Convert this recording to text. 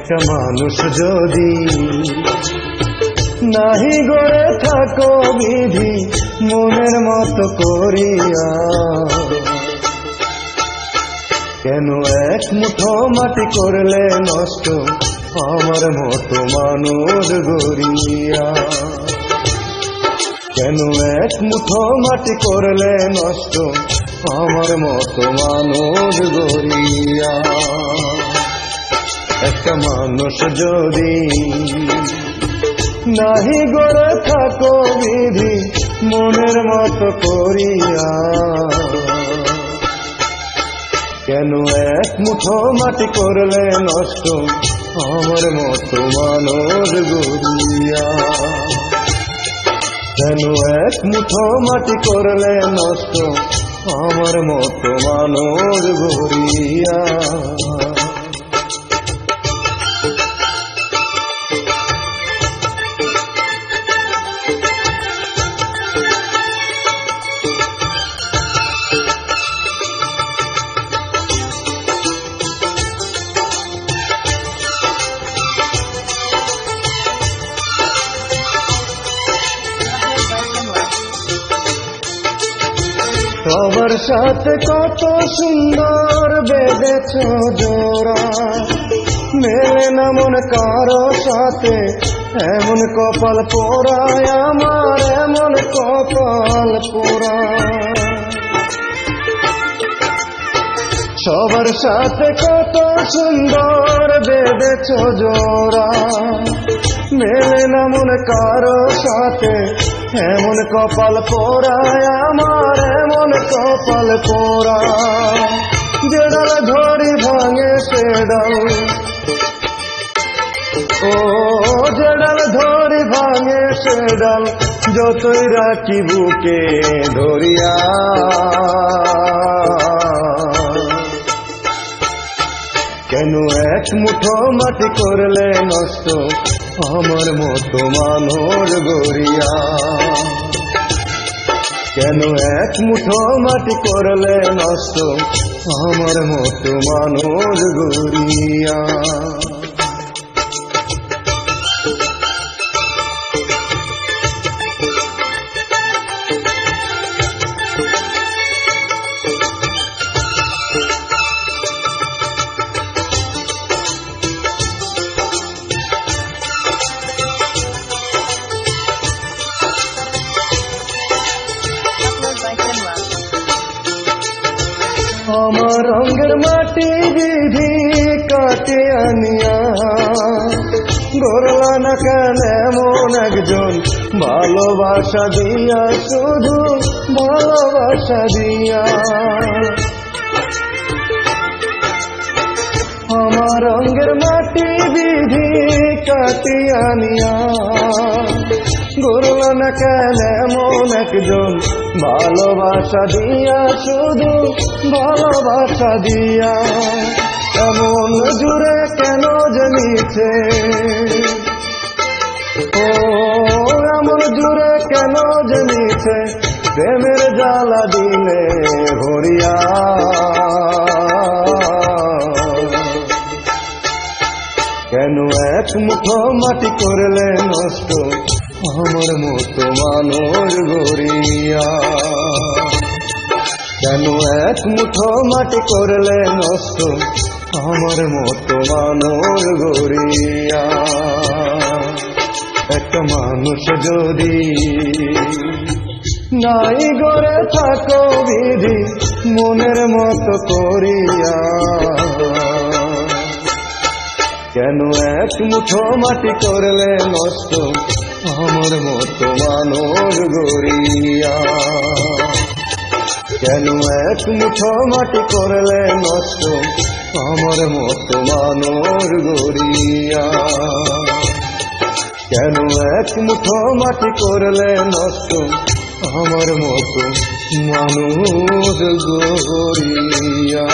একটা মানুষ যদি নাহি গড়ে থাকো বিধি মনের মতো করিয়া, কেন এক মুঠো মাটি করলে নষ্ট আমার মতো মানুষ গড়িয়া, কেন এক মুঠো মাটি করলে নষ্ট আমার মতো মানুষ গড়িয়া। একটা মানুষ যদি নাহি গড়ে থাকো বিধি মনের মতো করিয়া, কেন এক মুঠো মাটি করলে নষ্ট আমার মতো মানুষ গড়িয়া, কেন এক মুঠো মাটি করলে নষ্ট আমার মতো মানুষ গড়িয়া। সবার সাথে কত সুন্দর বেঁধেছ জোড়া, মেলে না মন কারো সাথে এমন কপাল পোড়ায় আমার, এমন কপাল পোড়া। সবার সাথে কত সুন্দর বেঁধেছ জোড়া, মেলে না মন কারো সাথে এমন কপাল পোড়ায় আমার, এমন কপাল পোড়া। যে ডাল ধরি ভাঙে সে ডাল, ও যে ডাল ধরি ভাঙে সে ডাল যতই রাখি বুকে ধরিয়া, কেন এক মুঠো মাটি করলে নষ্ট আমার মতো মানুষ গড়িয়া, কেন এক মুঠো মাটি করলে নষ্ট আমার মতো মানুষ গড়িয়া। আমার রঙের মাটি বিধি কাটে আনিয়া, গড়লা না কেন এমন একজন ভালোবাসা দিয়া, শুধু ভালোবাসা দিয়া। আমার রঙের মাটি বিধি কাটে আনিয়া, গড়লা না কেন এমন একজন ভালোবাসা দিয়া, শুধু ভালোবাসা দিয়া। এমন জুড়ে কেন জানিছে, ও এমন জুড়ে কেন জানিছে প্রেমের জ্বালা দিলে ভরিয়া, কেন এক মুঠো মাটি করলে নষ্ট আমার মতো মানুষ গড়িয়া, কেন এক মুঠো মাটি করলে নষ্ট আমার মতো মানুষ গড়িয়া। একটা মানুষ যদি নাই গড়ে থাকো বিধি মনের মতো করিয়া, কেন এক মুঠো মাটি করলে নষ্ট আমার মতো মানুষ গড়িয়া, কেন এক মুঠো মাটি করলে নষ্ট আমার মতো মানুষ গড়িয়া, কেন এক মুঠো মাটি করলে নষ্ট আমার মতো মানুষ গড়িয়া।